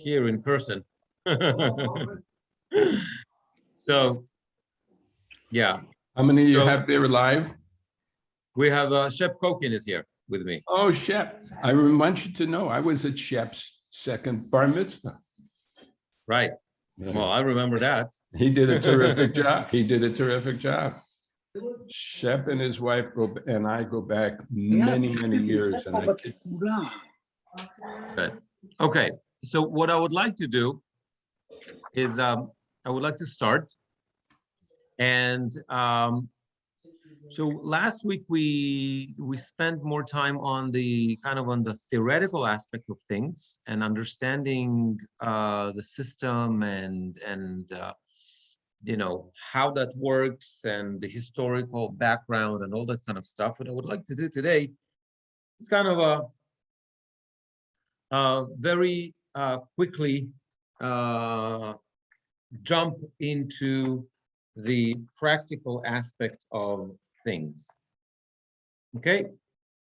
here in person. So, yeah. How many do you So have there live? we have Shep Kokin is here with me. Oh, Shep. I want you to know I was at Shep's second bar mitzvah. Right. Well, I remember that. He did a terrific job. He did a terrific job. Shep and his wife and I go back many, many years. And Good. Okay. So what I would like to do is I would like to start. And so last week we spent more time on the theoretical aspect of things and understanding the system and you know how that works and the historical background and all that kind of stuff. What I would like to do today is kind of very quickly jump into the practical aspect of things. Okay,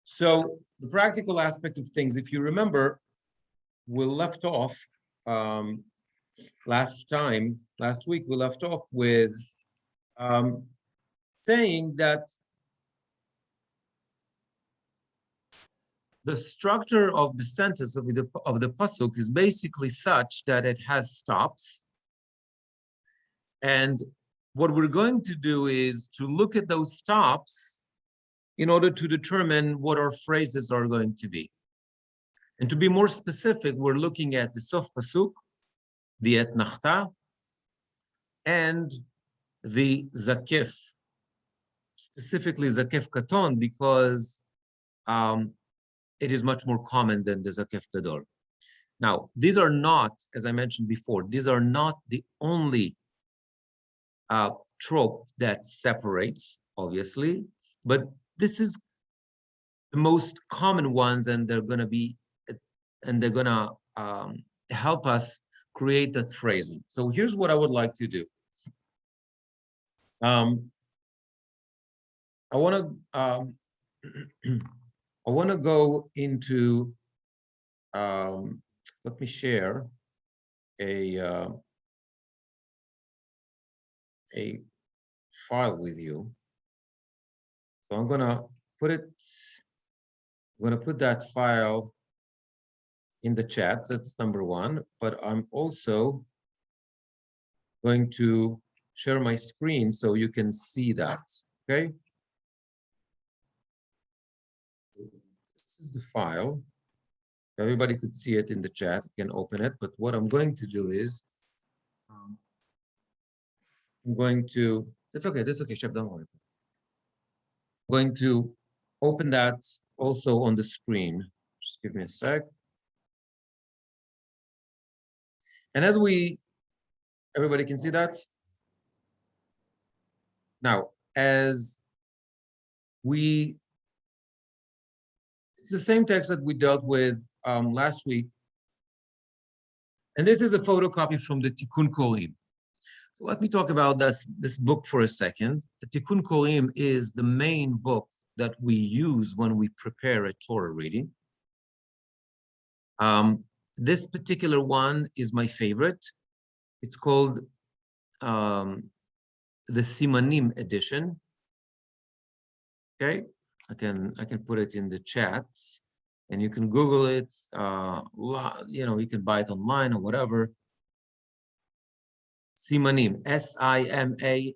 so the practical aspect of things, if you remember, we left off last week, we left off with saying that the structure of the sentence of the pasuk is basically such that it has stops. And what we're going to do is to look at those stops in order to determine what our phrases are going to be. And to be more specific, we're looking at the sof pasuk, the etnachta, and the zakef, specifically zakef katon, because it is much more common than the zakef gadol. Now, these are not, as I mentioned before, these are not the only trope that separates, obviously, but this is the most common ones, and they're going to help us create that phrasing. So here's what I would like to do. I want to go into. Let me share a file with you. So I'm gonna put that file in the chat. That's number one. But I'm also going to share my screen so you can see that. Okay. This is the file. Everybody could see it in the chat. You can open it. But what I'm going to do is I'm going to. That's okay. That's okay, Chef. Don't worry. I'm going to open that also on the screen. Just give me a sec. And as everybody can see that? Now, it's the same text that we dealt with last week. And this is a photocopy from the Tikkun Korim. So let me talk about this book for a second. The Tikkun Korim is the main book that we use when we prepare a Torah reading. This particular one is my favorite. It's called the Simanim edition. Okay, I can put it in the chat, and you can Google it. You know, you can buy it online or whatever. Simanim, S-I-M-A-N-I-M.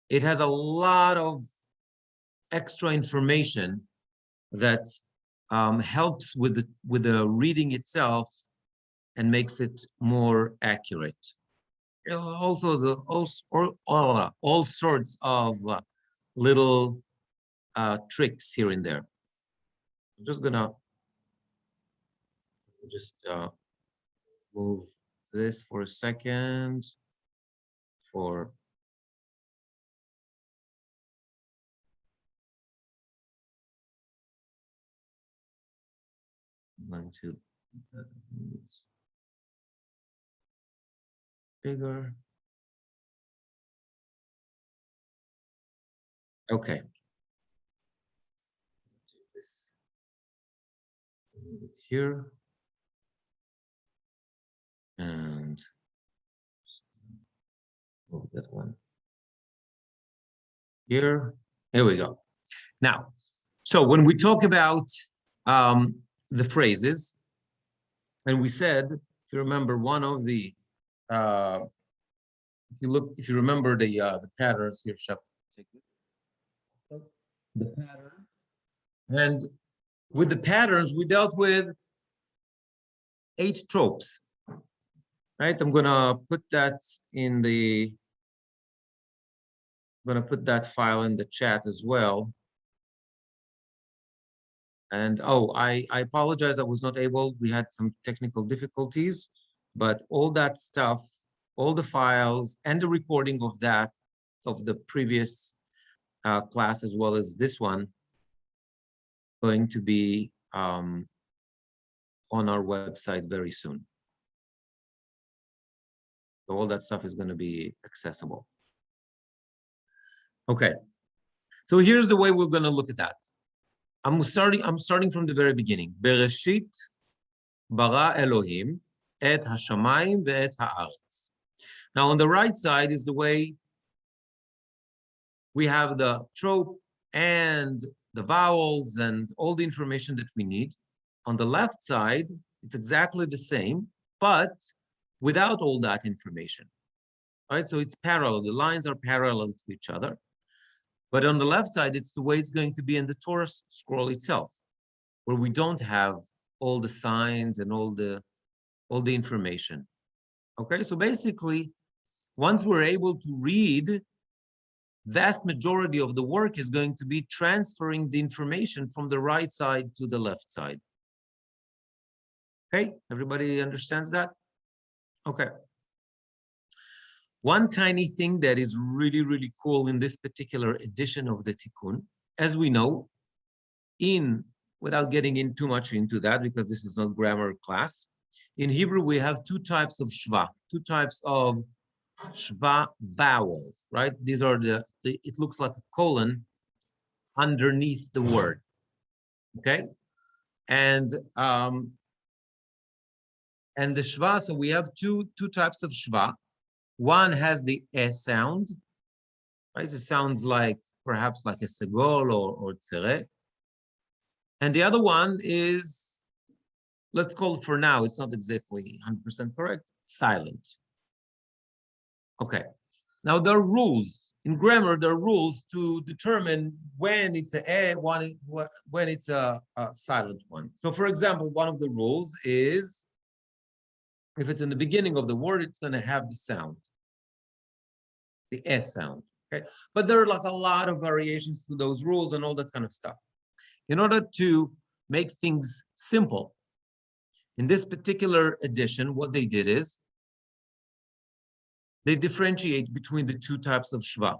It has a lot of extra information that helps with the reading itself and makes it more accurate. Also, all sorts of little tricks here and there. I'm just gonna move this for a second. I'm going to bigger. Okay. it here. And move that one here. Here we go. Now, so when we talk about the phrases, and we said, if you remember, one of the if you remember the patterns here, Shep, take it. The pattern, and with the patterns, we dealt with 8 tropes, right? I'm gonna put that in the. I'm gonna put that file in the chat as well. And oh, I apologize, I was not able, we had some technical difficulties, but all that stuff, all the files and the recording of that, of the previous class as well as this one, going to be on our website very soon. So all that stuff is going to be accessible. Okay, so here's the way we're going to look at that. I'm starting from the very beginning. Bereshit bara Elohim et hashamayim ve'et haaretz. Now on the right side is the way we have the trope and the vowels and all the information that we need. On the left side, it's exactly the same, but without all that information. All right, so it's parallel. The lines are parallel to each other. But on the left side, it's the way it's going to be in the Torah scroll itself, where we don't have all the signs and all the information. Okay, so basically, once we're able to read, vast majority of the work is going to be transferring the information from the right side to the left side. Okay, everybody understands that? Okay. One tiny thing that is really, really cool in this particular edition of the Tikkun, as we know, without getting in too much into that, because this is not grammar class, in Hebrew, we have 2 types of shva, 2 types of shva vowels, right? These are it looks like a colon underneath the word, okay? And the shva, so we have two types of shva. One has the S sound, right? It sounds like perhaps like a segol or tzere. And the other one is, let's call it for now, it's not exactly 100% correct, silent. Okay. Now there are rules. In grammar, there are rules to determine when it's when it's a silent one. So for example, one of the rules is if it's in the beginning of the word, it's going to have the sound, the S sound. Okay, but there are like a lot of variations to those rules and all that kind of stuff. In order to make things simple, in this particular edition, what they did is they differentiate between the 2 types of shva.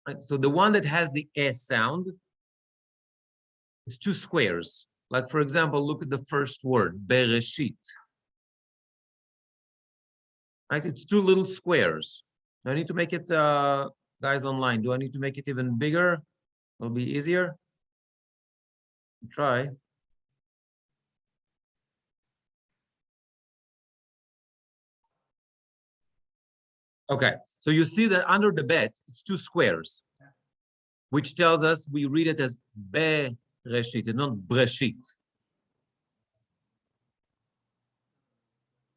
Right? So the one that has the S sound is 2 squares. Like for example, look at the first word, bereshit. Right? It's 2 little squares. Do I need to make it, guys online, do I need to make it even bigger? It'll be easier. Try. Okay, so you see that under the bet, it's 2 squares, which tells us we read it as bereshit, it's not breshit.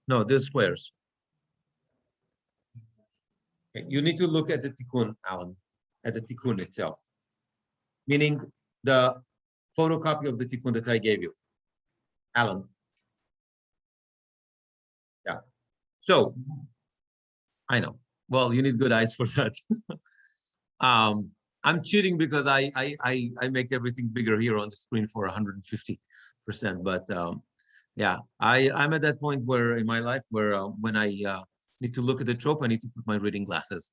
No, they're squares. Okay, you need to look at the tikkun, Alan, at the tikkun itself, meaning the photocopy of the tikkun that I gave you, Alan. Yeah. So, I know. Well, you need good eyes for that. I'm cheating because I make everything bigger here on the screen for 150%. But yeah, I'm at that point where in my life where when I need to look at the trope, I need to put my reading glasses.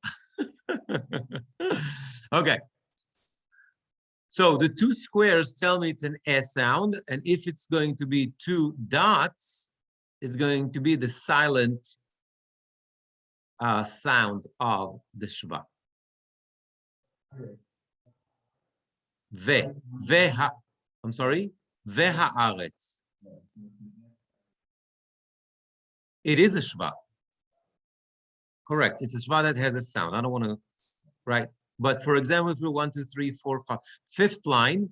Okay. So the 2 squares tell me it's an S sound, and if it's going to be 2 dots, it's going to be the silent sound of the shva. I'm sorry, ve haaretz. It is a shva. Correct. It's a shva that has a sound. I don't want to, right? But for example, if we 1, 2, 3, 4, 5, fifth line,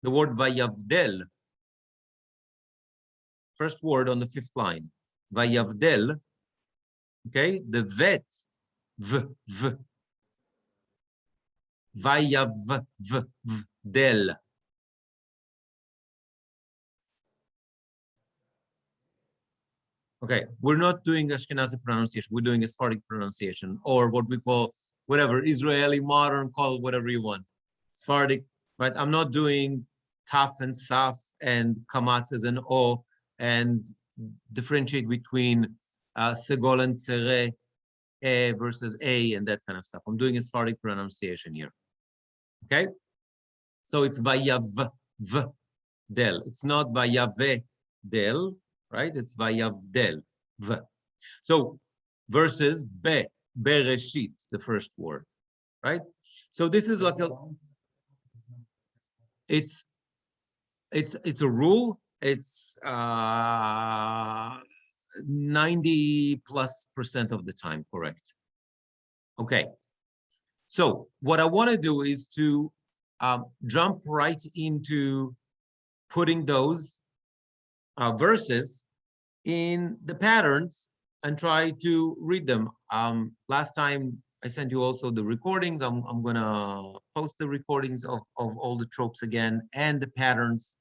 the word vayavdel. First word on the fifth line, vayavdel. Okay, the vet, v. Vayavdel. Okay, we're not doing Ashkenazi pronunciation. We're doing a Sephardic pronunciation, or what we call, whatever, Israeli modern, call it whatever you want. Sephardic, right? I'm not doing taf and saf and kamatz as an o and differentiate between segol and tzere versus a and that kind of stuff. I'm doing a Sephardic pronunciation here. Okay, so it's vayavdel. It's not vayavdel. Right? It's vayavdel. V. So versus bereshit, the first word, right? So this is like a, it's a rule. It's 90+% of the time correct. Okay. So what I want to do is to jump right into putting those verses in the patterns and try to read them. Last time I sent you also the recordings. I'm gonna post the recordings of all the tropes again and the patterns,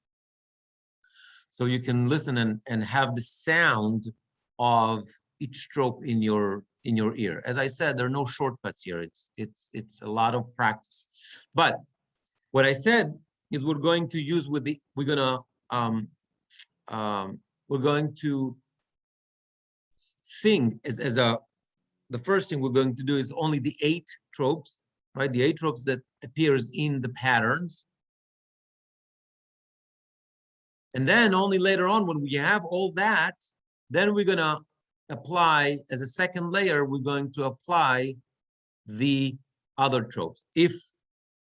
so you can listen and have the sound of each trope in your ear. As I said, there are no shortcuts here. It's a lot of practice. But what I said is we're going to use we're going to sing as the first thing we're going to do is only the 8 tropes, right? The 8 tropes that appears in the patterns. And then only later on, when we have all that, then we're gonna apply, as a second layer, we're going to apply the other tropes, if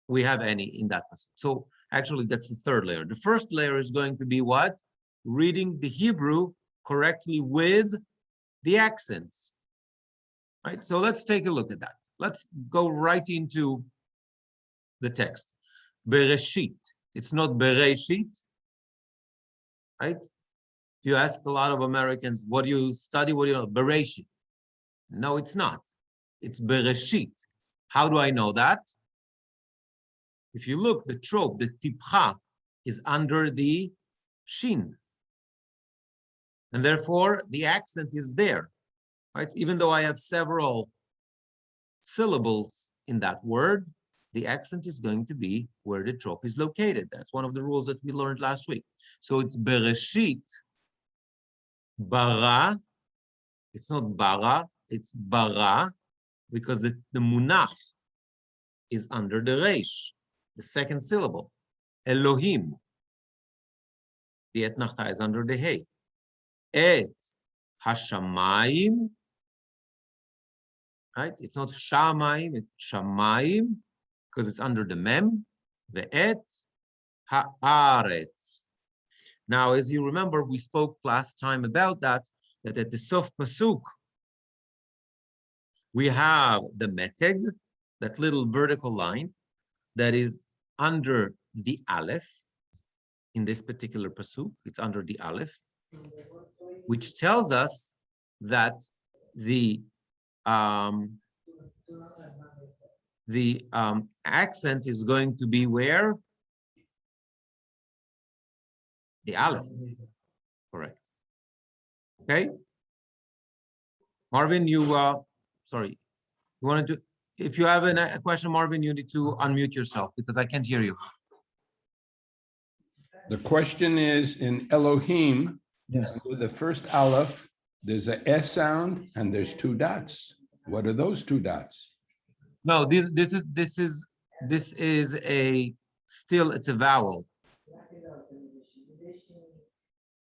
we have any in that passage. So actually, that's the third layer. The first layer is going to be what? Reading the Hebrew correctly with the accents, right? So let's take a look at that. Let's go right into the text. Bereshit. It's not Bereshit, right? You ask a lot of Americans, what do you study? What do you know? Bereshit. No, it's not. It's Bereshit. How do I know that? If you look, the trope, the tipcha, is under the shin. And therefore, the accent is there, right? Even though I have several syllables in that word, the accent is going to be where the trope is located. That's one of the rules that we learned last week. So it's Bereshit, bara. It's not bara, it's bara, because the munach is under the reish, the second syllable. Elohim, the etnachta is under the hey. Et hashamayim, right? It's not shamayim, it's shamayim, because it's under the mem. The et haaretz. Now, as you remember, we spoke last time about that at the sof pasuk, we have the meteg, that little vertical line that is under the aleph. In this particular pasuk, it's under the aleph, which tells us that the accent is going to be where? The aleph. Correct. Okay. Marvin, you sorry, you wanted to, if you have a question, Marvin, you need to unmute yourself because I can't hear you. The question is in Elohim, Yes. with the first aleph, there's a S sound and there's 2 dots. What are those 2 dots? No, this is a still, it's a vowel.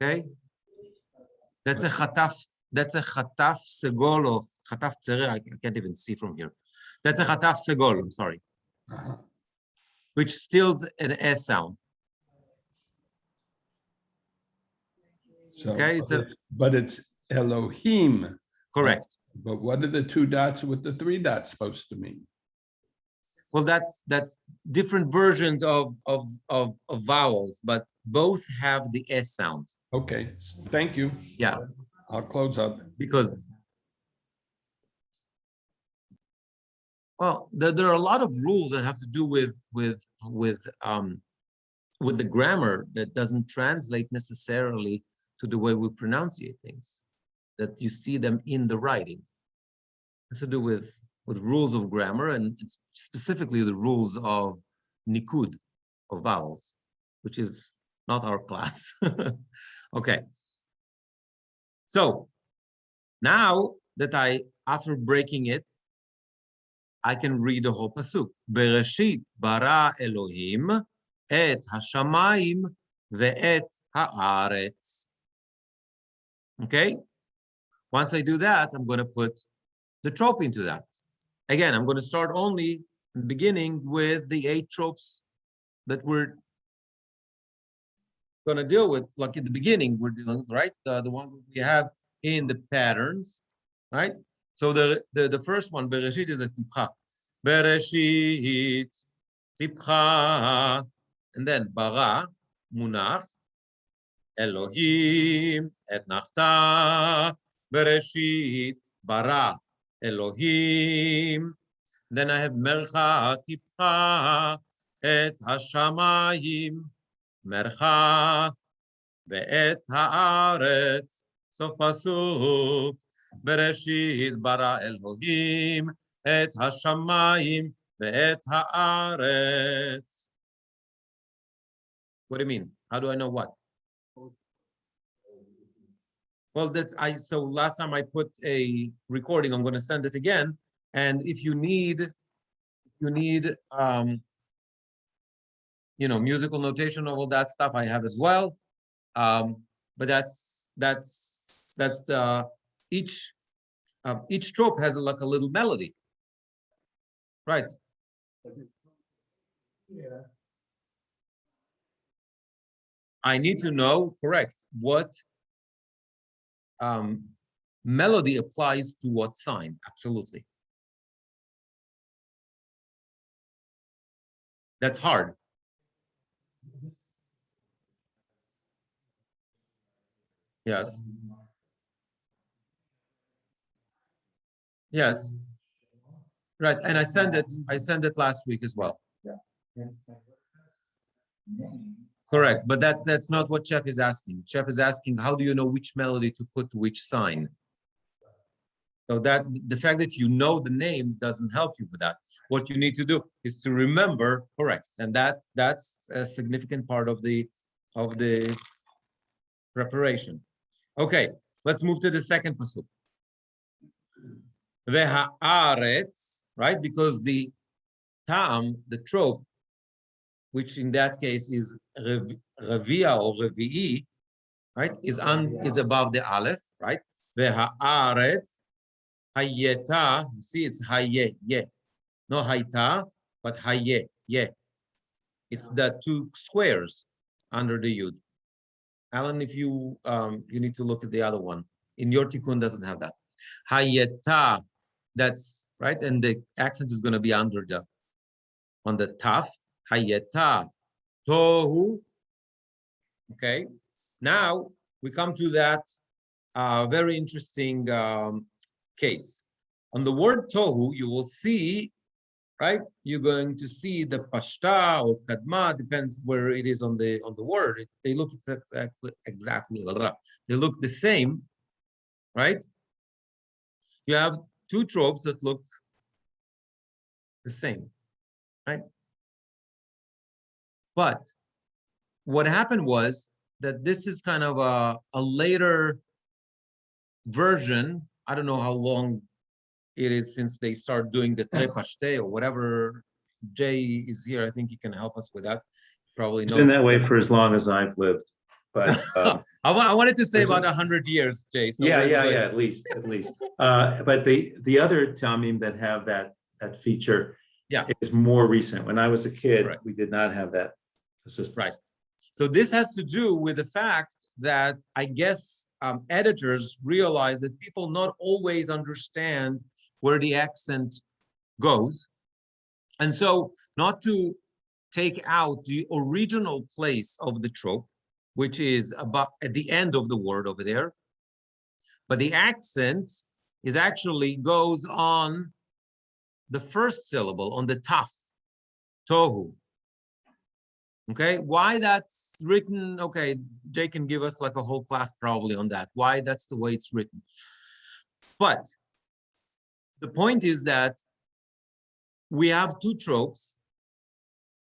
Okay, that's a chataf. That's a chataf segol or chataf tzere. I can't even see from here. That's a chataf segol. I'm sorry, which still an S sound. So, Okay, but it's Elohim. correct. But what are the 2 dots with the 3 dots supposed to mean? Well, that's different versions of vowels, but both have the S sound. Okay, thank you. Yeah, I'll close up. because well, there are a lot of rules that have to do with the grammar that doesn't translate necessarily to the way we pronunciate things, that you see them in the writing. It has to do with rules of grammar, and it's specifically the rules of nikud, of vowels, which is not our class. Okay. So now that after breaking it, I can read the whole pasuk. Bereshit bara Elohim et hashamayim ve'et haaretz. Okay? Once I do that, I'm going to put the trope into that. Again, I'm going to start only in the beginning with the 8 tropes that we're going to deal with. Like in the beginning, we're dealing, right? The ones that we have in the patterns, right? So the first one, Bereshit, is a tipcha. Bereshit, tipcha, and then bara, munach, Elohim, et nachta, Bereshit, bara, Elohim. Then I have mercha, tipcha, et hashamayim, mercha, ve'et haaretz. Sof pasuk, Bereshit bara Elohim, et hashamayim, ve'et haaretz. What do you mean? How do I know what? Well, so last time I put a recording, I'm going to send it again. And if you need, musical notation of all that stuff, I have as well. But that's the each trope has like a little melody, right? Yeah. I need to know, correct, what melody applies to what sign. Absolutely. That's hard. Yes. Yes. Right. And I sent it last week as well. Yeah. Correct. But that's not what Chef is asking. Chef is asking, how do you know which melody to put to which sign? So that the fact that you know the names doesn't help you with that. What you need to do is to remember, correct. And that's a significant part of the preparation. Okay, let's move to the second pasuk. Veha'aretz, right? Because the tam, the trope, which in that case is revia or revi'i, right? Is above the aleph, right? Veha'aretz hayeta. You see, it's haye, yeah, no hayta, but haye, yeah. It's the 2 squares under the yud. Alan, if you need to look at the other one. In your tikkun doesn't have that. Hayeta, that's right, and the accent is going to be under on the taf. Hayeta, tohu. Okay, now we come to that very interesting case. On the word tohu, you will see, right? You're going to see the pashta or kadma, depends where it is on the word. They look exactly. They look the same, right? You have 2 tropes that look the same, right? But what happened was that this is kind of a later version. I don't know how long it is since they start doing the trepashte or whatever. Jay is here. I think he can help us with that. Probably knows. It's been that way for as long as I've lived. But I wanted to say about 100 years, Jay. So yeah, at least. But the other tamim that have that feature, yeah, is more recent. When I was a kid, right, we did not have that assistance. Right. So this has to do with the fact that I guess editors realize that people not always understand where the accent goes. And so not to take out the original place of the trope, which is about at the end of the word over there, but the accent is actually goes on the first syllable, on the taf, tohu. Okay, why that's written? Okay, Jay can give us like a whole class probably on that, why that's the way it's written. But the point is that we have two tropes,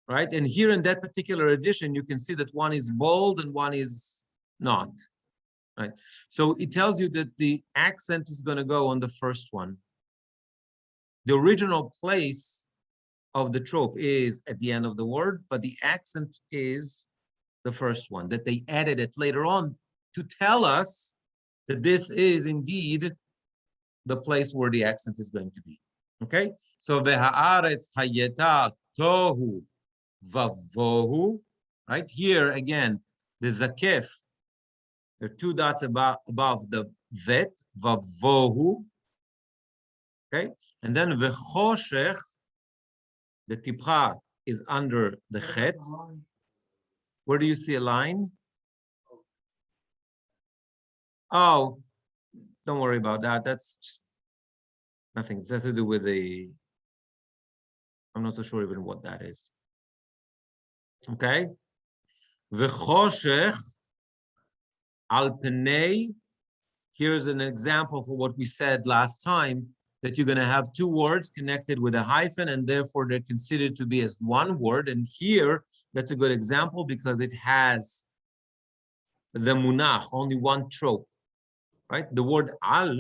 right? And here in that particular edition, you can see that one is bold and one is not, right? So it tells you that the accent is going to go on the first one. The original place of the trope is at the end of the word, but the accent is the first one, that they added it later on to tell us that this is indeed the place where the accent is going to be. Okay? So v'ha'aretz hayeta tohu vavohu, right? Here again, the zakef, there are two dots above the vet, vavohu. Okay? And then v'choshech, the tipcha is under the chet. Where do you see a line? Oh, don't worry about that. That's just nothing. It has to do with the, I'm not so sure even what that is. Okay. V'choshech al penei. Here's an example for what we said last time, that you're going to have two words connected with a hyphen, and therefore they're considered to be as one word. And here, that's a good example because it has the munach, only one trope, right? The word al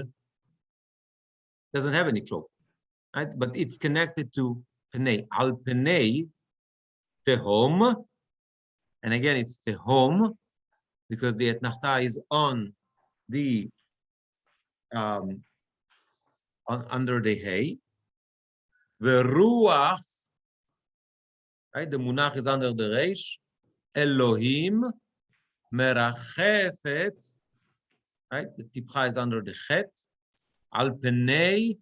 doesn't have any trope, right? But it's connected to penei. Al penei, tehom. And again, it's tehom because the etnachta is on the under the hay. The ruach, right? The munach is under the reish. Elohim merachefet, right? The tipcha is under the chet. Al penei,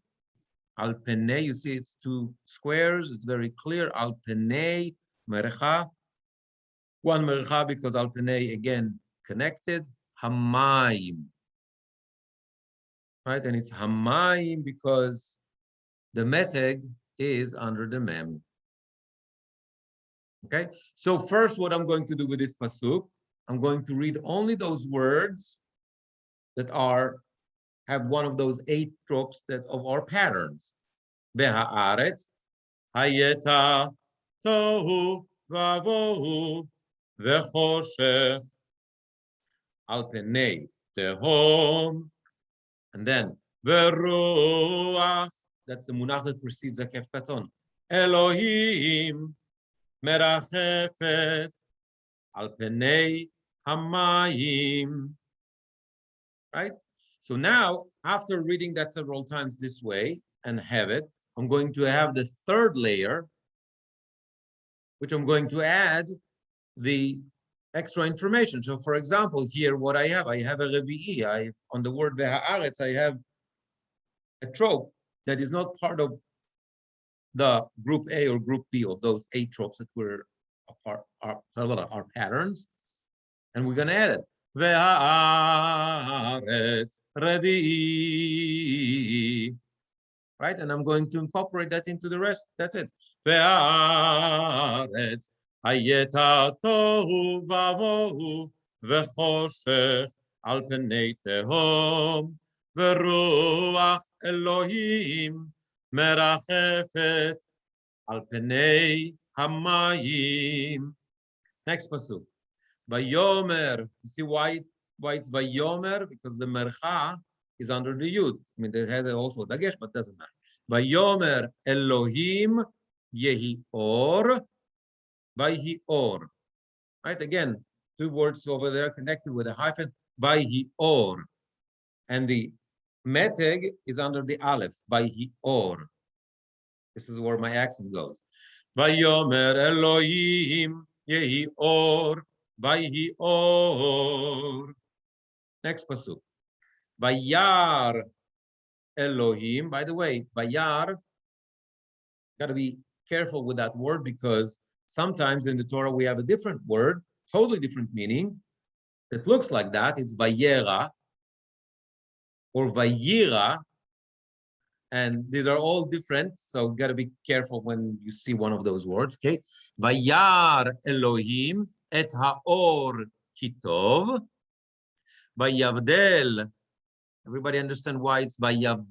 you see it's two squares. It's very clear. Al penei merecha, one merecha because al penei again connected. Hamayim, right? And it's hamayim because the meteg is under the mem. Okay, so first what I'm going to do with this pasuk, I'm going to read only those words that have one of those 8 tropes that of our patterns. V'ha'aretz hayeta tohu vavohu v'choshech al penei tehom, and then v'ruach, that's the munach that precedes zakef katon. Elohim merachefet al penei hamayim. Right? So now, after reading that several times this way and have it, I'm going to have the third layer, which I'm going to add the extra information. So for example, here what I have a revi'i. On the word v'ha'aretz, I have a trope that is not part of the group A or group B of those 8 tropes that were our patterns. And we're going to add it. Ve'ha'aretz revi'i. Right? And I'm going to incorporate that into the rest. That's it. Ve'ha'aretz hayeta tohu vavohu v'choshech al penei tehom v'ruach Elohim merachefet al penei hamayim. Next pasuk. Vayomer. You see why it's Vayomer? Because the mercha is under the yud. I mean, it has also dagesh, but doesn't matter. Vayomer Elohim yehi or, vayhi or. Right? Again, 2 words over there connected with a hyphen. Vayhi or, and the meteg is under the aleph. Vayhi or. This is where my accent goes. Vayomer Elohim yehi or Vayhi or. Next pasuk. Vayar Elohim. By the way, Vayar, got to be careful with that word because sometimes in the Torah we have a different word, totally different meaning. That looks like that. It's Vayera or Vayira. And these are all different, so got to be careful when you see one of those words, okay? Vayar Elohim et haor kitov. Vayavdel. Everybody understand why it's vayav,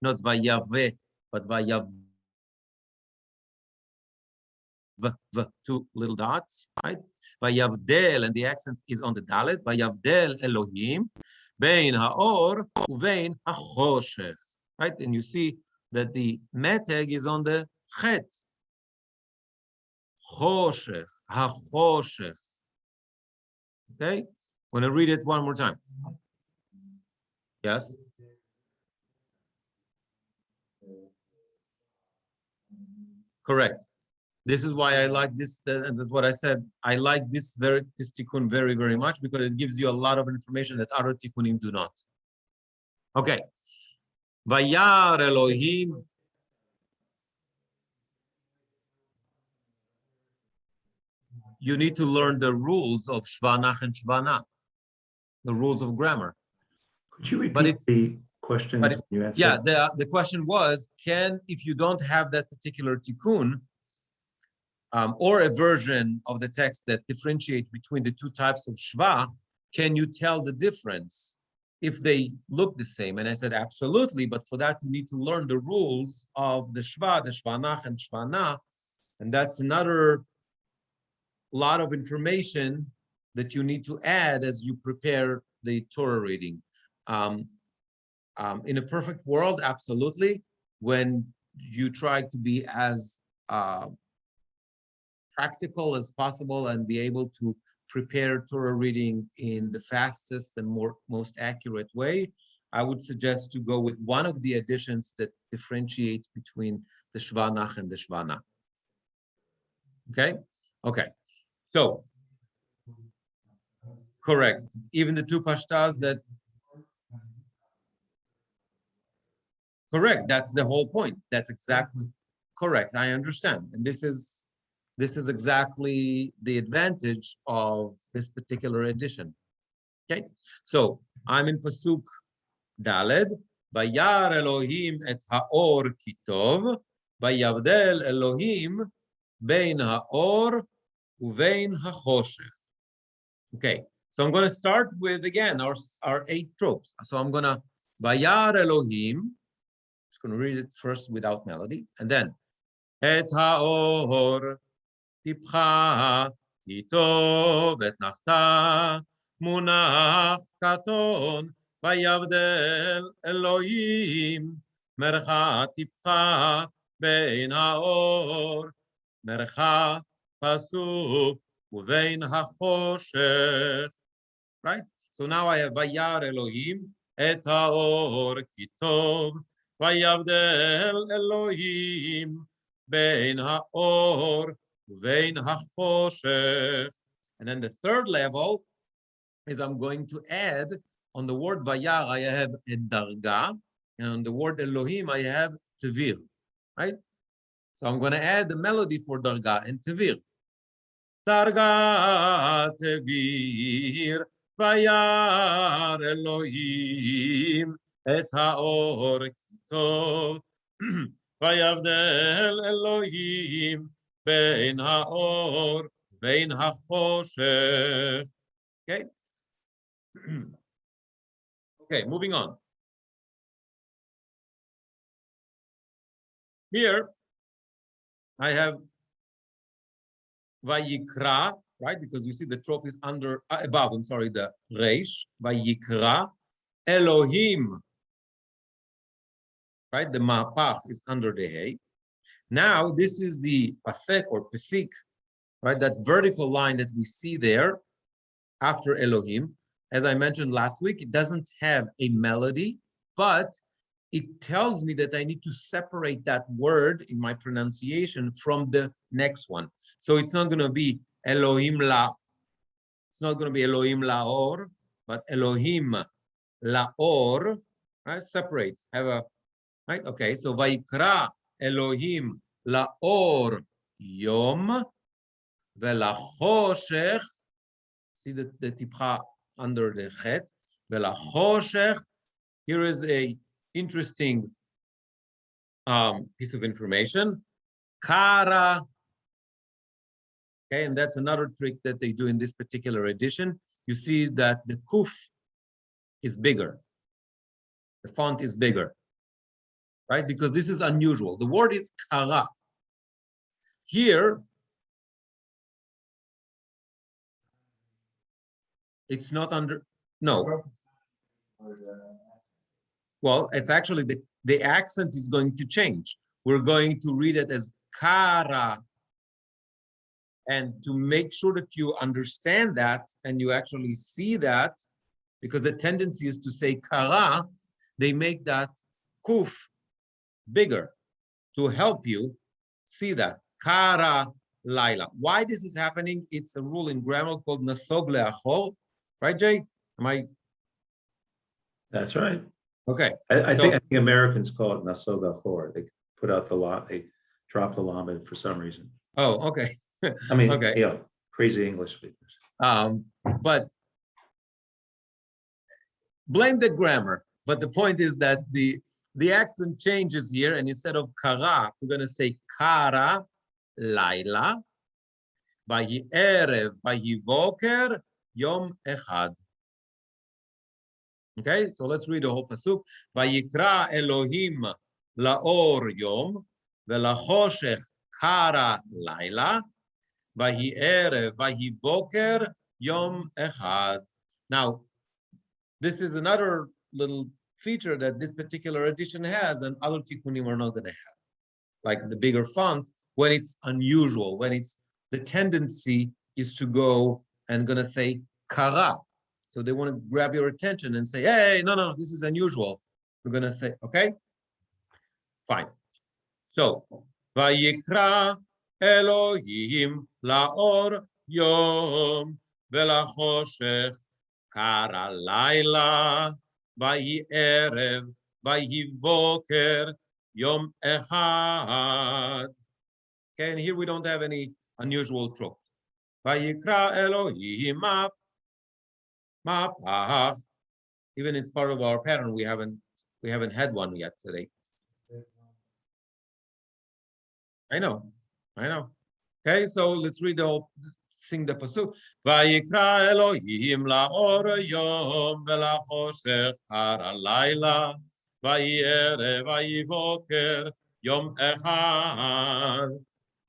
not vayave, but vayav, two little dots, right? Vayavdel, and the accent is on the dalet. Vayavdel Elohim bein haor uvein hachoshech. Right, and you see that the meteg is on the chet. Choshech, hachoshech. Okay, want to read it one more time? Yes. Correct. This is why I like this, and that's what I said. I like this tikkun very, very much because it gives you a lot of information that other tikkunim do not. Okay. Vayar Elohim. You need to learn the rules of shvanach and shvana, the rules of grammar. Could you repeat the questions when you answered? Yeah, the question was, if you don't have that particular tikkun, or a version of the text that differentiates between the two types of shva, can you tell the difference if they look the same? And I said, absolutely, but for that, you need to learn the rules of the shva, the shvanach and shvana, and that's another lot of information that you need to add as you prepare the Torah reading. In a perfect world, absolutely, when you try to be as practical as possible and be able to prepare Torah reading in the fastest and most accurate way, I would suggest to go with one of the additions that differentiate between the shvanach and the shvana. Okay? Okay. So, correct. Even the two pashtas that, correct. That's the whole point. That's exactly correct. I understand. And this is exactly the advantage of this particular edition. Okay, so I'm in pasuk Daled. Vayar Elohim et haor kitov, vayavdel Elohim bein haor uvein hachoshech. Okay, so I'm going to start with again our 8 tropes. So I'm going to Vayar Elohim. Just going to read it first without melody, and then et haor טיפחה kitov et nachta munach katon vayavdel Elohim mercha טיפחה bein haor mercha pasuk uvein hachoshech. Right? So now I have Vayar Elohim et haor kitov vayavdel Elohim bein haor uvein hachoshech. And then the third level is I'm going to add on the word Vayar I have a darga, and on the word Elohim I have tevir. Right? So I'm going to add the melody for darga and tevir. Darga tevir Vayar Elohim et haor kitov vayavdel Elohim bein haor bein hachoshech. Okay. Okay, moving on. Here I have Vayikra, right? Because you see the trope is above, I'm sorry, the Reish, Vayikra, Elohim, right? The Mapach is under the Hey. Now, this is the Pasek or Pesik, right? That vertical line that we see there after Elohim. As I mentioned last week, it doesn't have a melody, but it tells me that I need to separate that word in my pronunciation from the next one. So it's not going to be Elohim la It's not going to be Elohim laor, but Elohim laor, right? Separate, have a, right? Okay, so Vayikra Elohim laor yom velachoshech. See the tipcha under the chet. Velachoshech. Here is a interesting piece of information. Kara. Okay, and that's another trick that they do in this particular edition. You see that the kuf is bigger. The font is bigger, right? Because this is unusual. The word is kara. Here, it's not under, no. Well, it's actually the accent is going to change. We're going to read it as kara. And to make sure that you understand that and you actually see that, because the tendency is to say kara, they make that kuf bigger to help you see that. Kara laila. Why this is happening? It's a rule in grammar called nasog leachor. Right, Jay? Am I? That's right. Okay. I think Americans call it nasog achor. They put out the law, they drop the lamed for some reason. Oh, okay. I mean, okay. you know, crazy English speakers. But blame the grammar. But the point is that the accent changes here, and instead of kara, we're going to say kara laila, vayi erev, vayi voker, yom echad. Okay, so let's read the whole pasuk. Vayikra Elohim laor yom, velachoshech kara laila, vayi erev, vayi voker, yom echad. Now, this is another little feature that this particular edition has, and other tikkunim are not going to have. Like the bigger font, when it's unusual, when it's the tendency is to go and gonna say kara. So they want to grab your attention and say, hey, no, this is unusual. We're gonna say, okay, fine. So, vayikra Elohim laor yom velachoshech kara laila vayi erev vayi voker yom echad. Okay, and here we don't have any unusual trope. Vayikra Elohim mapach. Even it's part of our pattern. We haven't had one yet today. I know. Okay, so let's read the whole, sing the pasuk. Vayikra Elohim laor yom velachoshech kara laila vayi erev vayi voker yom echad.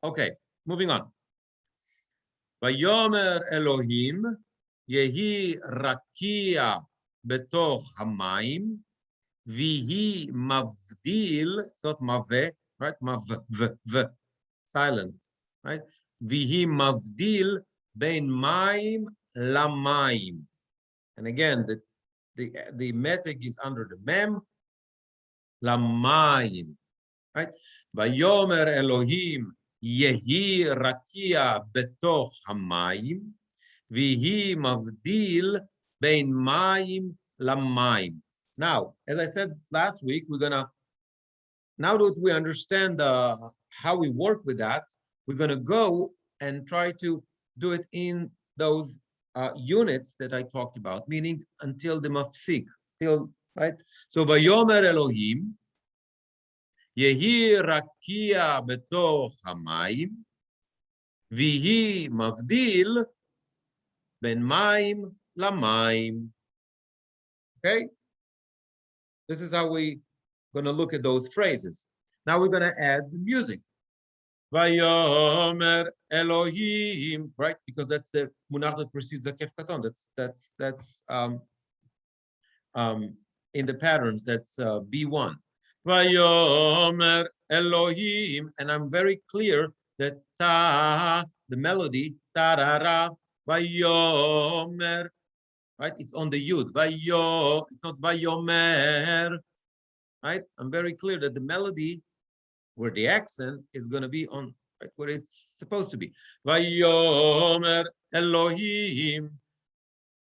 Okay, moving on. Vayomer Elohim yehi rakia betoch hamayim vihi mavdil. It's not mave, right? Mav, silent, right? Vihi mavdil bein mayim lamayim. And again, the metek is under the mem, lamayim, right? Vayomer Elohim yehi rakia betoch hamayim vihi mavdil bein mayim lamayim. Now, as I said last week, we're gonna, now that we understand how we work with that, we're gonna go and try to do it in those units that I talked about, meaning until the mafsik, till, right? So vayomer Elohim yehi rakia betoch hamayim vihi mavdil ben mayim lamayim. Okay, this is how we going to look at those phrases. Now we're going to add the music. Vayomer Elohim, right? Because that's the munach that precedes the kef katon. That's in the patterns. That's B1. Vayomer Elohim, and I'm very clear that ta, the melody, tarara, vayomer, right? It's on the yud. Vayo, it's not vayomer, right? I'm very clear that the melody, where the accent is going to be on, right, where it's supposed to be. Vayomer Elohim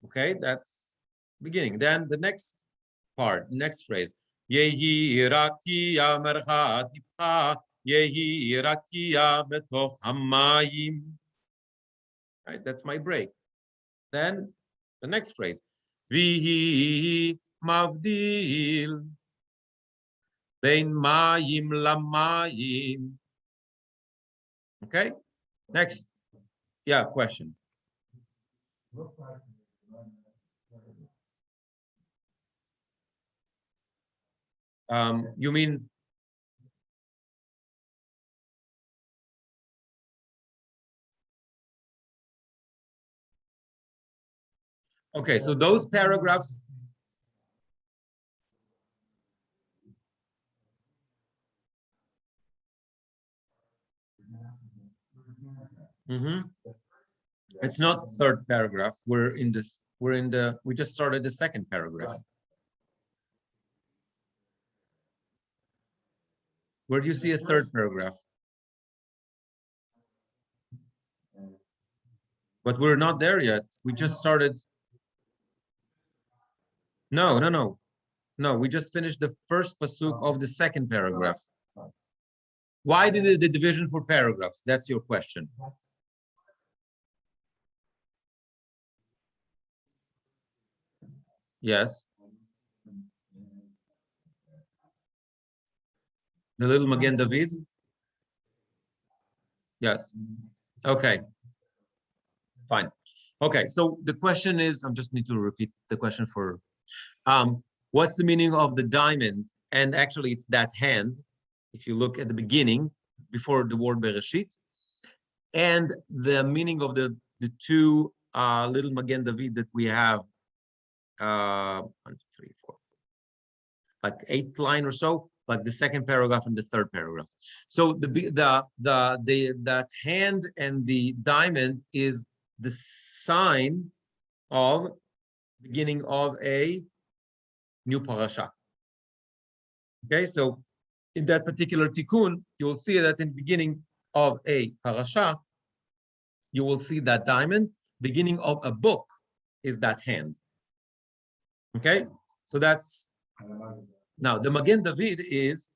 Okay, that's beginning. Then the next part, next phrase. Yehi rakia mercha tipcha, yehi rakia betoch hamayim. Right, that's my break. Then the next phrase. Vihi mavdil bein mayim lamayim. Okay, next. Yeah, question. You mean okay, so those paragraphs. It's not third paragraph. We just started the second paragraph. Where do you see a third paragraph? But we're not there yet. We just started. No. We just finished the first pasuk of the second paragraph. Why did the division for paragraphs? That's your question. Yes. The little Magen David? Yes. Okay. Fine. Okay, so the question is, I just need to repeat the question for, what's the meaning of the diamond? And actually it's that hand, if you look at the beginning, before the word Bereshit, and the meaning of the two little Magen David that we have, 1, 2, 3, 4, like 8th line or so, like the second paragraph and the third paragraph. So that hand and the diamond is the sign of beginning of a new parasha. Okay, so in that particular tikkun, you will see that in the beginning of a parasha, you will see that diamond. Beginning of a book is that hand. Okay, so that's now the Magen David is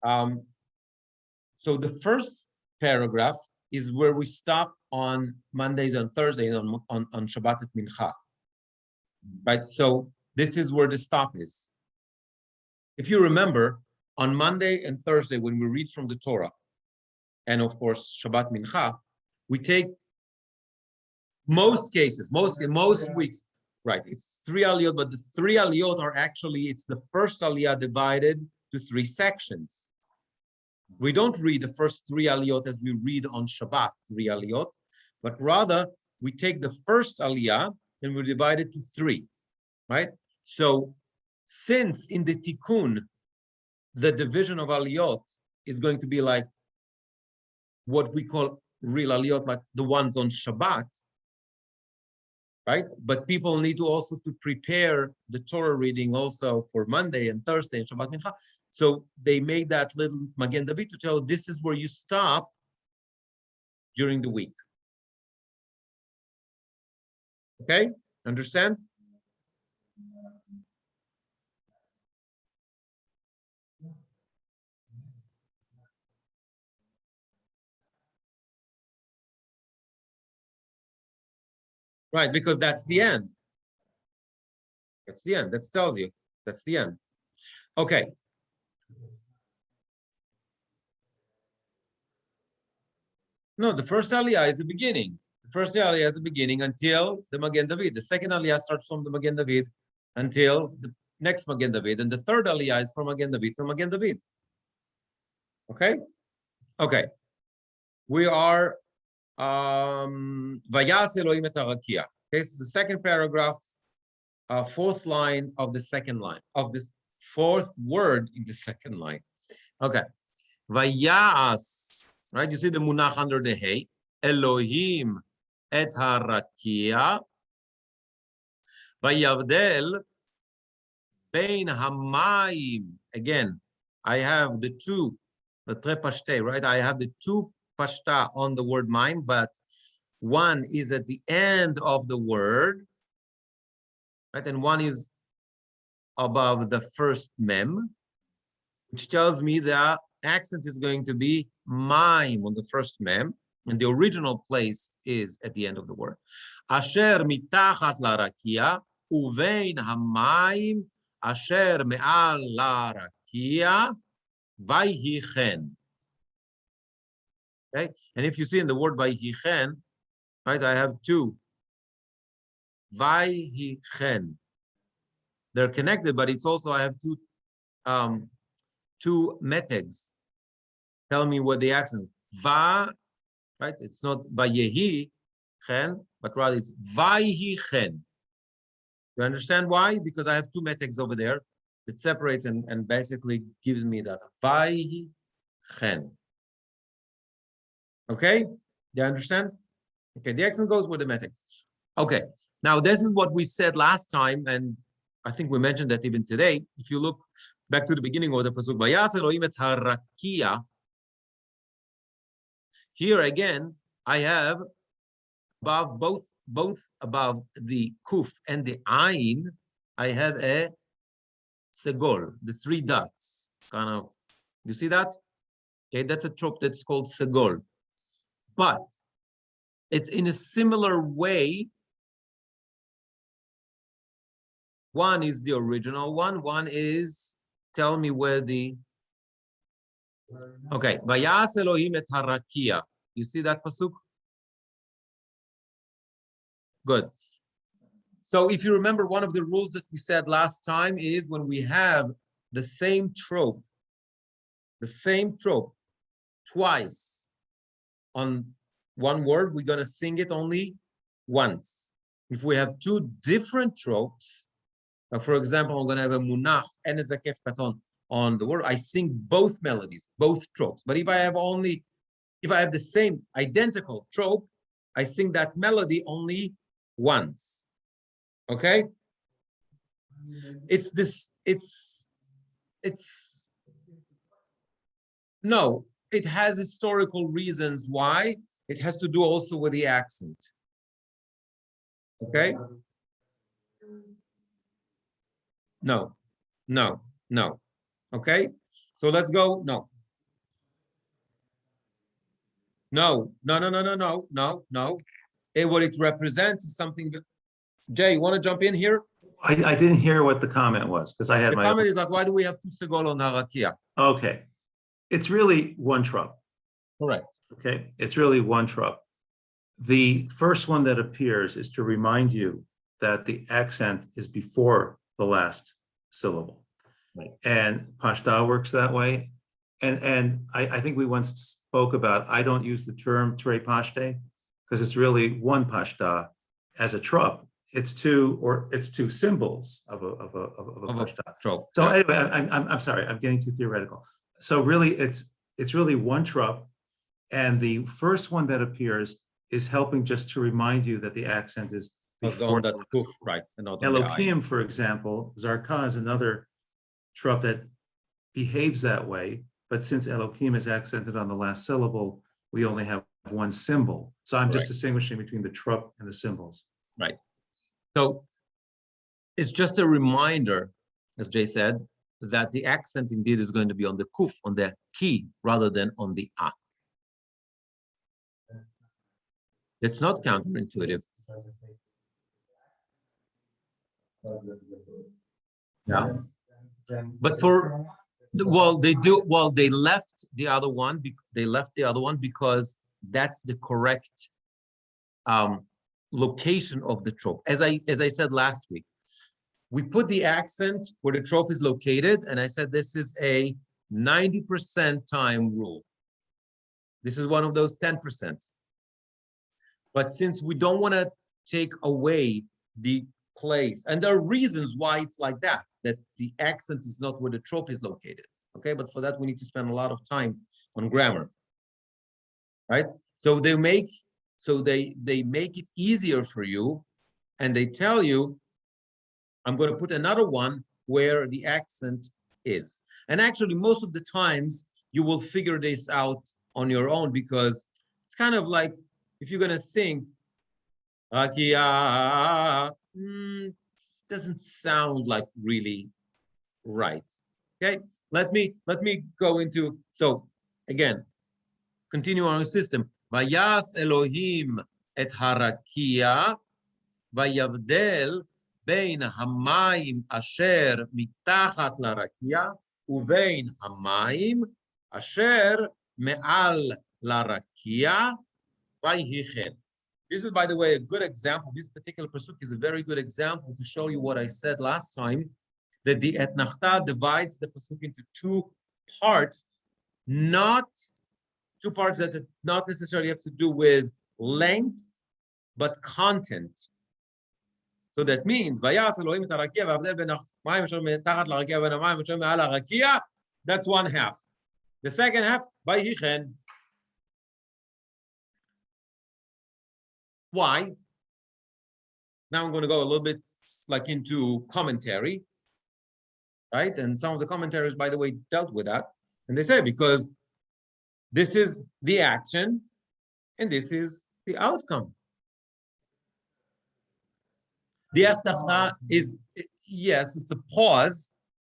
so the first paragraph is where we stop on Mondays and Thursdays on Shabbat at Mincha. Right, so this is where the stop is. If you remember, on Monday and Thursday when we read from the Torah, and of course Shabbat Mincha, we take most cases, most weeks, right? It's 3 aliyot, but the 3 aliyot are actually, it's the first aliyah divided to 3 sections. We don't read the first 3 aliyot as we read on Shabbat, 3 aliyot, but rather we take the first aliyah and we divide it to 3, right? So since in the tikkun, the division of aliyot is going to be like what we call real aliyot, like the ones on Shabbat, right? But people need to also to prepare the Torah reading also for Monday and Thursday and Shabbat Mincha. So they made that little Magen David to tell this is where you stop during the week. Okay, understand? Right, because that's the end. That's the end. That tells you. That's the end. Okay. No, the first aliyah is the beginning. The first aliyah is the beginning until the Magen David. The second aliyah starts from the Magen David until the next Magen David. And the third aliyah is from Magen David to Magen David. Okay? Okay. We are Vayas Elohim et harakia. Okay, so the second paragraph, 4th line of the second line, of this 4th word in the second line. Okay. Vayas, right? You see the munach under the hay. Elohim et harakia. Vayavdel bein hamayim. Again, I have the two, the tre pashte, right? I have the two pashta on the word mime, but one is at the end of the word right? And one is above the first mem, which tells me the accent is going to be mime on the first mem, and the original place is at the end of the word. Asher mitachat larakia uvein hamayim asher me'al larakia vayhichen. Okay, and if you see in the word vayhichen, right, I have two. Vayhichen. They're connected, but it's also I have two metegs. Tell me what the accent. Va, right? It's not vayehi chen, but rather it's vayhi chen. You understand why? Because I have two metegs over there that separates and basically gives me that vayhi chen. Okay? Do you understand? Okay, the accent goes with the meteg. Okay, now this is what we said last time, and I think we mentioned that even today. If you look back to the beginning of the pasuk, Vayas Elohim et harakia. Here again, I have above both above the kuf and the ayin, I have a segol, the three dots. Kind of, you see that? Okay, that's a trope that's called segol. But it's in a similar way. One is the original one is, tell me where the, okay, Vayas Elohim et harakia. You see that pasuk? Good. So if you remember, one of the rules that we said last time is when we have the same trope twice on one word, we're going to sing it only once. If we have two different tropes, for example, I'm going to have a munach and a zakef katon on the word, I sing both melodies, both tropes. But if I have the same identical trope, I sing that melody only once. Okay? No, it has historical reasons why. It has to do also with the accent. Okay? No. Okay? So let's go. No. What it represents is something that, Jay, you want to jump in here? I didn't hear what the comment was because I had the comment is like, why do we have two segol on harakia? Okay. It's really one trop. Correct. Okay. It's really one trop. The first one that appears is to remind you that the accent is before the last syllable. Right. And Pashta works that way. And I think we once spoke about, I don't use the term Tre Pashte because it's really one Pashta as a trop. It's two symbols of a Pashta. Trope. So anyway, I'm sorry, I'm getting too theoretical. So really, it's really one trop, and the first one that appears is helping just to remind you that the accent is before that kuf, right? Elohim, for example, Zarka is another trop that behaves that way, but since Elohim is accented on the last syllable, we only have one symbol. So I'm just distinguishing between the trop and the symbols. Right. So it's just a reminder, as Jay said, that the accent indeed is going to be on the kuf, on the ki, rather than on the a. It's not counterintuitive. Yeah. But they left the other one. They left the other one because that's the correct location of the trope. As I said last week, we put the accent where the trope is located, and I said this is a 90% time rule. This is one of those 10%. But since we don't want to take away the place, and there are reasons why it's like that the accent is not where the trope is located. Okay, but for that we need to spend a lot of time on grammar, right? So they make it easier for you, and they tell you, I'm going to put another one where the accent is. And actually, most of the times you will figure this out on your own, because it's kind of like if you're going to sing, doesn't sound like really right. Okay, let me go into, so again, continue on the system. Vayas Elohim et harakia, vayavdel bein hamayim asher mitachat larakia, uvein hamayim asher me'al larakia, vayhichen. This is, by the way, a good example. This particular pasuk is a very good example to show you what I said last time, that the etnachta divides the pasuk into two parts, not two parts that not necessarily have to do with length, but content. So that means, that's one half. The second half, why? Now I'm going to go a little bit like into commentary, right? And some of the commentaries, by the way, dealt with that. And they say, because this is the action and this is the outcome. The etnachta is, yes, it's a pause.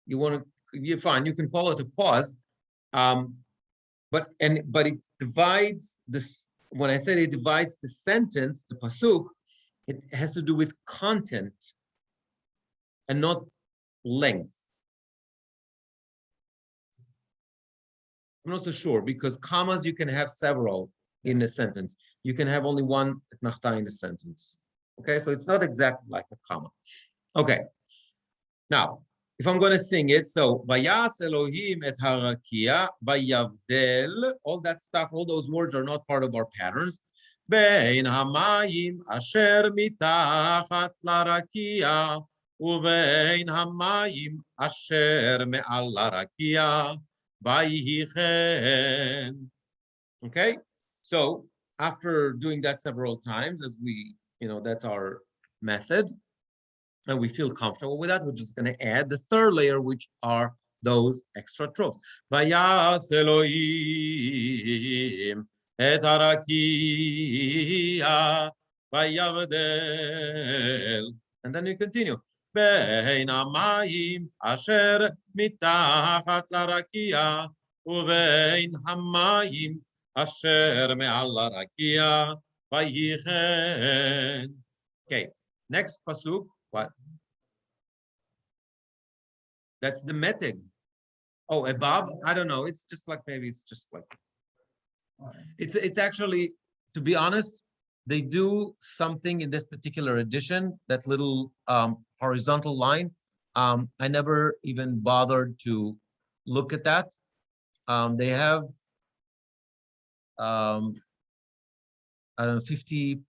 You want to, you're fine. You can call it a pause. But it divides this. When I said it divides the sentence, the pasuk, it has to do with content and not length. I'm not so sure, because commas, you can have several in a sentence. You can have only one etnachta in a sentence. Okay, so it's not exactly like a comma. Okay, now, if I'm going to sing it, so Vayas Elohim et harakia, vayavdel, all that stuff, all those words are not part of our patterns. Bein hamayim asher mitachat larakia, uvein hamayim asher me'al larakia, vayhichen. Okay, so after doing that several times, as we, that's our method, and we feel comfortable with that, we're just going to add the third layer, which are those extra tropes. Vayas Elohim et harakia, vayavdel. And then you continue. Bein hamayim asher mitachat larakia, uvein hamayim asher me'al larakia, vayhichen. Okay, next pasuk. What? That's the metig. Oh, above? I don't know. It's just like, maybe it's just like, it's actually, to be honest, they do something in this particular edition, that little horizontal line. I never even bothered to look at that. They have, I don't know, 50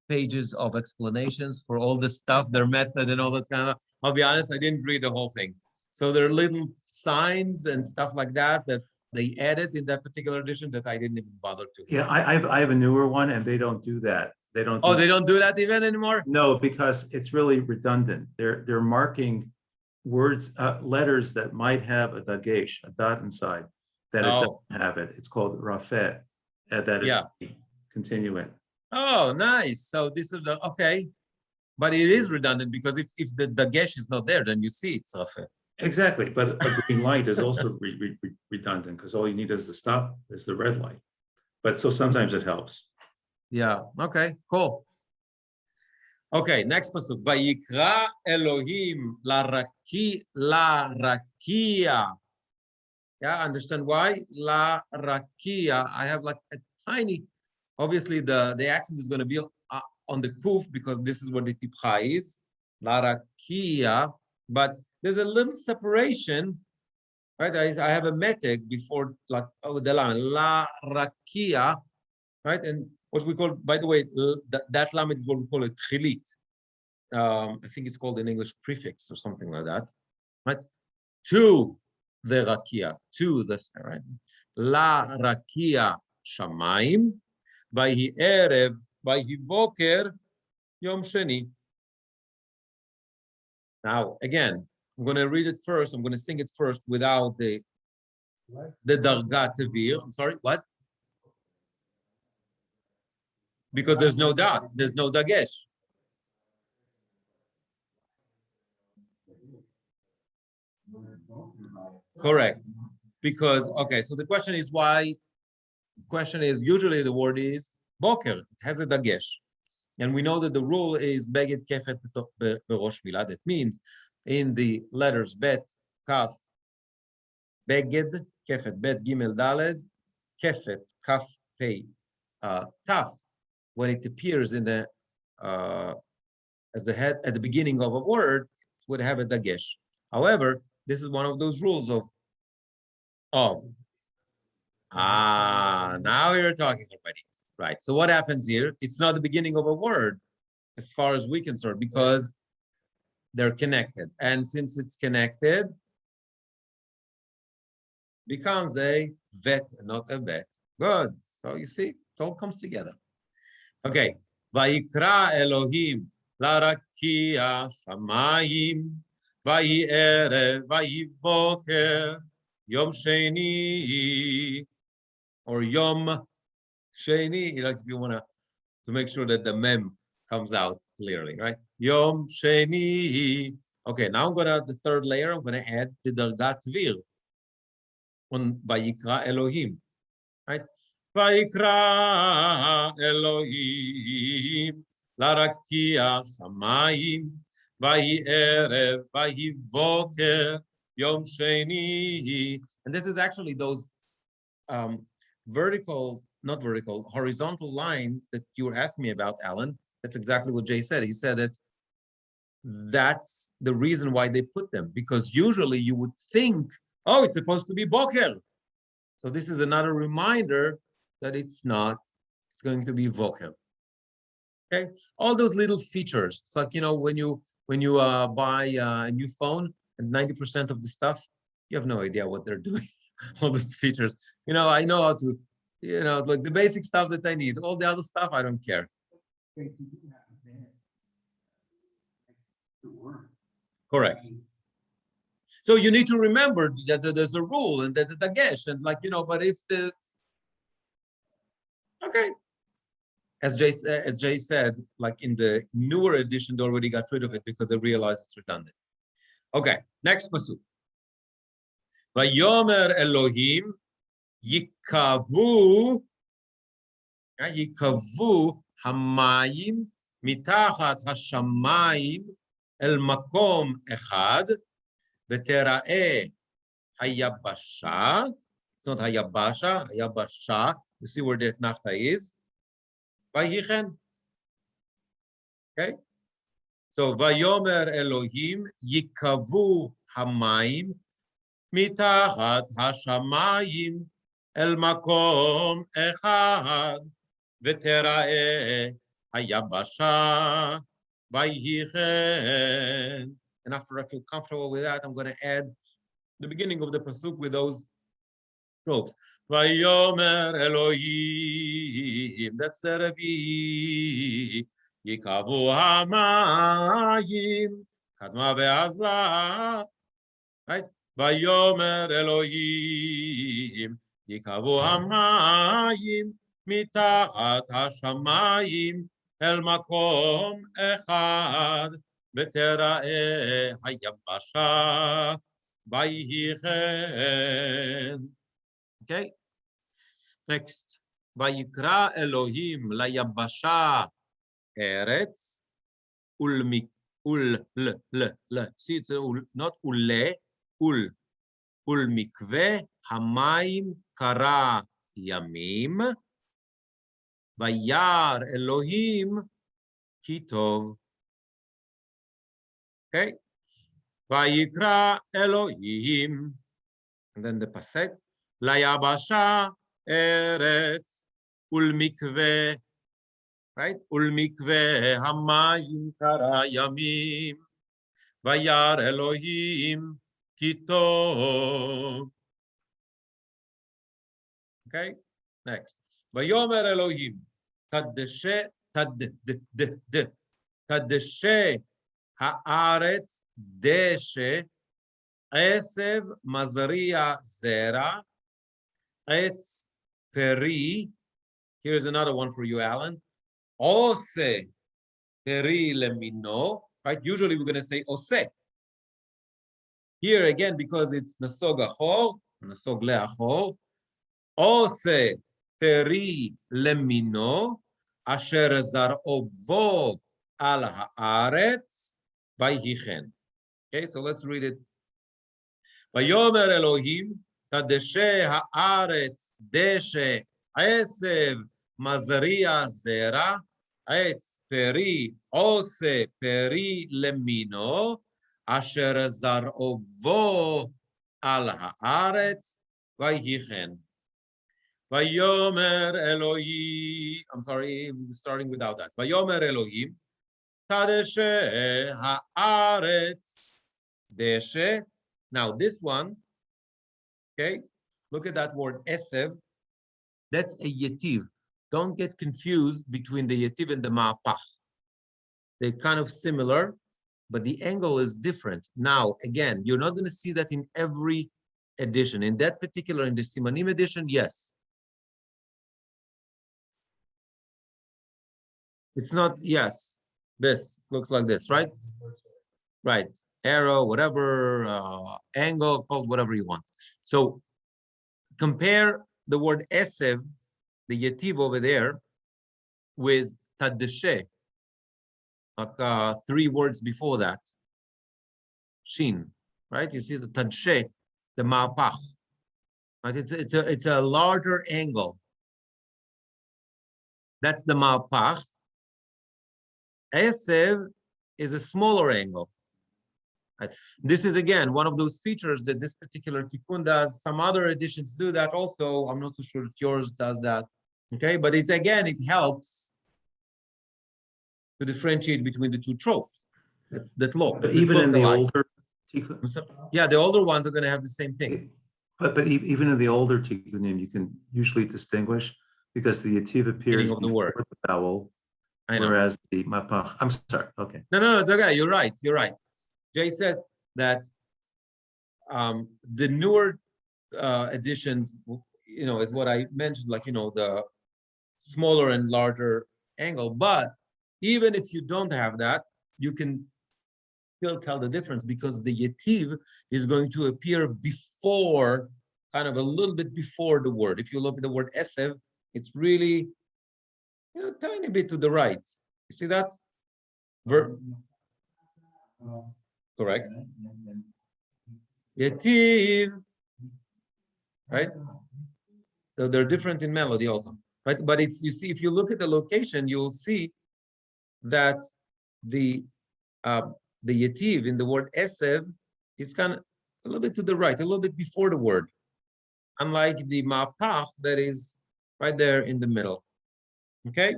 pages of explanations for all this stuff, their method and all that kind of. I'll be honest, I didn't read the whole thing. So there are little signs and stuff like that that they added in that particular edition that I didn't even bother to. Yeah, I have a newer one, and they don't do that. They don't. Oh, they don't do that even anymore? No, because it's really redundant. They're marking words, letters that might have a dagesh, a dot inside, that it doesn't have it. It's called rafet, that is the continuant. Oh, nice. So this is the, okay. But it is redundant, because if the dagesh is not there, then you see it's rafet. Exactly, but a green light is also redundant, because all you need is the stop, is the red light. But so sometimes it helps. Yeah, okay, cool. Okay, next pasuk. Vayikra Elohim larakia. Yeah, understand why? Larakia. I have like a tiny, obviously the accent is going to be on the kuf, because this is what the tipcha is. Larakia. But there's a little separation, right? I have a metek before, like, the line, larakia, right? And what we call, by the way, that lamed is what we call a chilit. I think it's called in English prefix or something like that, right? To the rakia, to the, right? La rakia shamayim, vayhi erev, vayhi boker, yom sheni. Now, again, I'm going to read it first. I'm going to sing it first without the darga tevir. I'm sorry, what? Because there's no dot, there's no dagesh. Correct. Because, okay, so the question is why, question is usually the word is boker, it has a dagesh. And we know that the rule is beged kefet berosh milah. That means in the letters bet, kaf, beged, kefet, bet, gimel, daled, kefet, kaf, pei, kaf, when it appears in the as the head at the beginning of a word, it would have a dagesh. However, this is one of those rules of now you're talking already. Right. So what happens here? It's not the beginning of a word, as far as we're concerned, because they're connected. And since it's connected, becomes a vet, not a bet. Good. So you see, it all comes together. Okay. Vayikra Elohim larakia shamayim vayi erev vayi voker yom sheni or yom sheni. Like if you want to make sure that the mem comes out clearly, right? Yom sheni. Okay, now I'm gonna the third layer. I'm gonna add the dargat vir on vayikra Elohim, right? Vayikra Elohim larakia shamayim vayi erev vayi voker yom sheni. And this is actually those horizontal lines that you were asking me about, Alan. That's exactly what Jay said. He said that that's the reason why they put them, because usually you would think, oh, it's supposed to be boker. So this is another reminder that it's not, it's going to be voker. Okay, all those little features. It's like, you know, when you buy a new phone and 90% of the stuff, you have no idea what they're doing. All those features, you know, I know how to, you know, like the basic stuff that I need. All the other stuff, I don't care. Correct. So you need to remember that there's a rule and that the dagesh and like, you know, but if the, okay. As Jay said, like in the newer edition, they already got rid of it because they realized it's redundant. Okay, next pasuk. Vayomer Elohim yikavu hamayim mitachat hashamayim el makom echad v'tera'eh hayabasha. It's not hayabasha, hayabasha. You see where the nachta is. Vayichen. Okay. So Vayomer Elohim yikavu hamayim mitachat hashamayim el makom echad v'tera'eh hayabasha vayichen. And after I feel comfortable with that, I'm going to add the beginning of the pasuk with those tropes. Vayomer Elohim, that's the Rabbi. Yikavu hamayim, kadma ve'azla. Right? Vayomer Elohim, yikavu hamayim, mitachat hashamayim, el makom echad, v'tera'eh hayabasha, vayichen. Okay. Next. Vayikra Elohim layabasha eretz See, it's not ule, mikve hamayim kara yamim. Vayar Elohim kitov. Okay. Vayikra Elohim. And then the pasuk. Layabasha eretz mikve. Right? Mikve hamayim kara yamim. Vayar Elohim kitov. Okay? Next. Vayomer Elohim. Tadeshe haaretz deshe esev mazria zera etz peri. Here's another one for you, Alan. Ose peri lemino. Right? Usually we're going to say ose. Here again, because it's נסוג אחור, נסוג לאחור, עושה פרי למינו, אשר זרעו בו על הארץ, ויהי כן. Okay, so let's read it. ויאמר אלוהים, תדשא הארץ דשא עשב מזריע זרע, עץ פרי עושה פרי למינו, אשר זרעו בו על הארץ, ויהי כן. ויאמר אלוהים, I'm sorry, starting without that. ויאמר אלוהים, תדשא הארץ דשא. Now this one, okay, look at that word esev. That's a yetiv. Don't get confused between the yetiv and the ma'apach. They're kind of similar, but the angle is different. Now, again, you're not going to see that in every edition. In that particular, in the Simanim edition, yes. It's not, yes. This looks like this, right? Right. Arrow, whatever, angle, called whatever you want. So compare the word esev, the yetiv over there, with tadeshe, like 3 words before that. Shin, right? You see the tadeshe, the ma'apach. Right? It's a larger angle. That's the ma'apach. Esev is a smaller angle. Right? This is again one of those features that this particular tikkun does. Some other editions do that also. I'm not so sure if yours does that. Okay, but it's again, it helps to differentiate between the 2 tropes that look. But even in the older tikkun, yeah, the older ones are going to have the same thing. but even in the older tikkunim, you can usually distinguish because the yativ appears Of the before word. the vowel, I know. whereas the mapach. I'm sorry. Okay. No, it's okay. You're right. You're right. Jay says that the newer editions, is what I mentioned, like, the smaller and larger angle. But even if you don't have that, you can still tell the difference because the yetiv is going to appear before, kind of a little bit before the word. If you look at the word esev, it's really, tiny bit to the right. You see that? Correct. Yetiv, right? So they're different in melody also, right? But you see, if you look at the location, you'll see that the yetiv in the word esev is kind of a little bit to the right, a little bit before the word, unlike the ma'apach that is right there in the middle. Okay.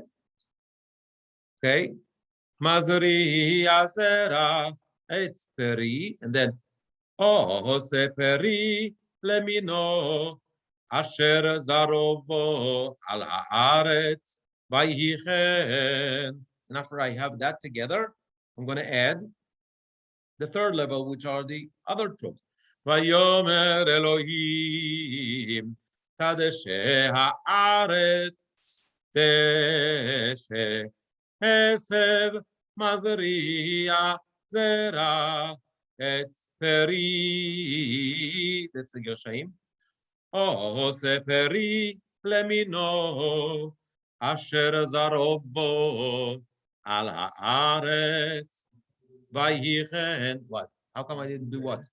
Mazari azera etz peri, and then ose peri lemino asher zarovo al haaretz vayhi chen. And after I have that together, I'm going to add the 3rd level, which are the other tropes. Vayomer Elohim tadeshe haaretz teshe esev mazria zera etz peri. That's the Gershayim. Ose peri lemino asher zarovo al haaretz vayhi chen. What? How come I didn't do what?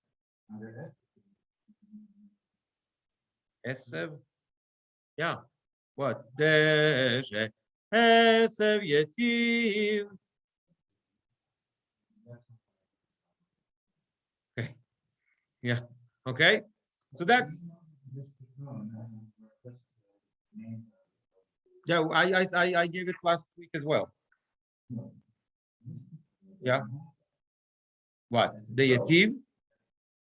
Esev? Yeah. What? Deshe esev yetiv. Okay. Yeah. Okay. So that's. Yeah, I gave it last week as well. Yeah. What? The yativ?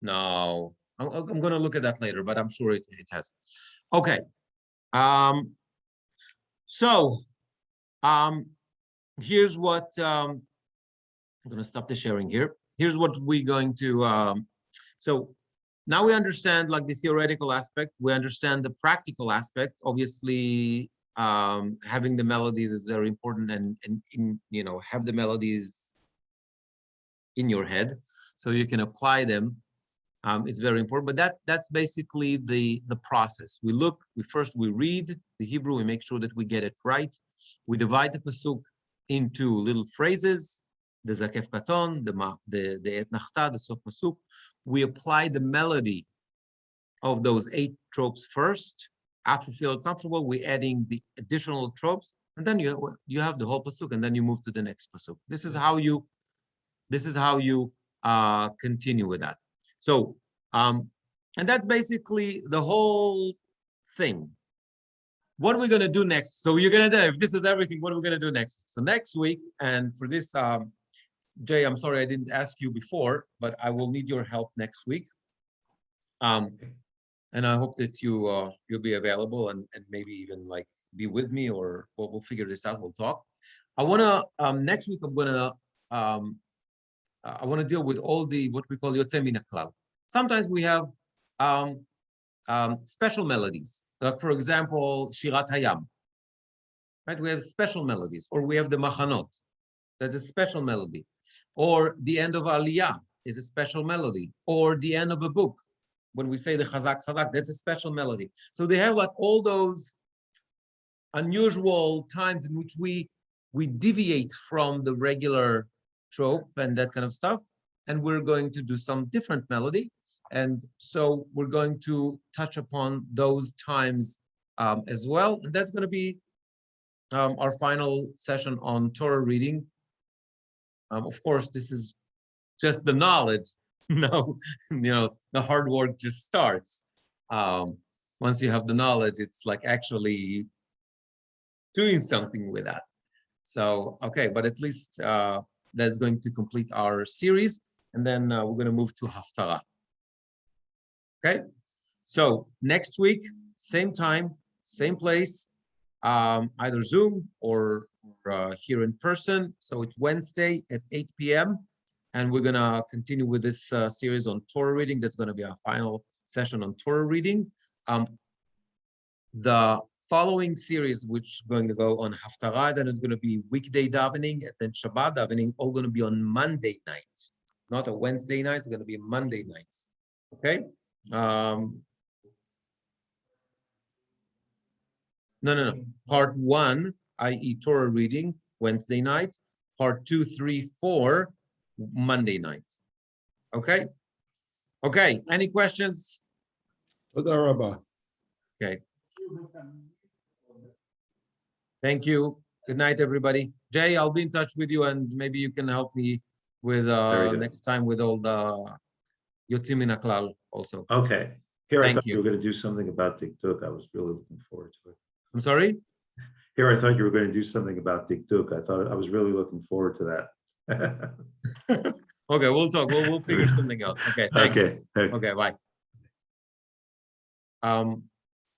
No. I'm going to look at that later, but I'm sure it has. Okay. So here's what I'm going to stop the sharing here. Here's what we're going to so now we understand like the theoretical aspect, we understand the practical aspect. Obviously having the melodies is very important, and have the melodies in your head so you can apply them It's very important, but that's basically the process. We read the Hebrew, we make sure that we get it right. We divide the pasuk into little phrases, the zakef katon, the et nachta, the sof pasuk. We apply the melody of those 8 tropes first. After we feel comfortable, we're adding the additional tropes, and then you have the whole pasuk, and then you move to the next pasuk. This is how you continue with that. So, and that's basically the whole thing. What are we going to do next? So you're going to do, if this is everything, what are we going to do next week? So next week, and for this, Jay, I'm sorry I didn't ask you before, but I will need your help next week. And I hope that you'll be available and maybe even like be with me, or we'll figure this out. We'll talk. I want to next week. I want to deal with all the what we call yotzei min haklal. Sometimes we have special melodies. Like for example, Shirat Hayam. Right? We have special melodies, or we have the Machanot. That is a special melody, or the end of Aliyah is a special melody, or the end of a book. When we say the Chazak, that's a special melody. So they have like all those unusual times in which we deviate from the regular trope and that kind of stuff. And we're going to do some different melody. And so we're going to touch upon those times as well. And that's going to be our final session on Torah reading. Of course, this is just the knowledge. No, the hard work just starts. Once you have the knowledge, it's like actually doing something with that. So, okay, but at least that's going to complete our series. And then we're going to move to Haftarah. Okay, so next week, same time, same place, either Zoom or here in person. So it's Wednesday at 8 p.m. And we're going to continue with this series on Torah reading. That's going to be our final session on Torah reading. The following series, which is going to go on Haftarah, then it's going to be weekday davening, and then Shabbat davening, all going to be on Monday night. Not a Wednesday night, it's going to be Monday nights. Okay? No. Part 1, i.e. Torah reading, Wednesday night. Part 2, 3, 4, Monday night. Okay? Okay, any questions? Toda Rabbi. Okay. Thank you. Good night, everybody. Jay, I'll be in touch with you, and maybe you can help me with next time with all the yotzei min haklal also. Okay. Here, I Thank thought you. you were going to do something about Dikduk. I was really looking forward to it. I'm sorry? Here, I thought you were going to do something about Dikduk. I was really looking forward to that. Okay, we'll talk. We'll figure something out. Okay, thanks. Okay. Okay, bye.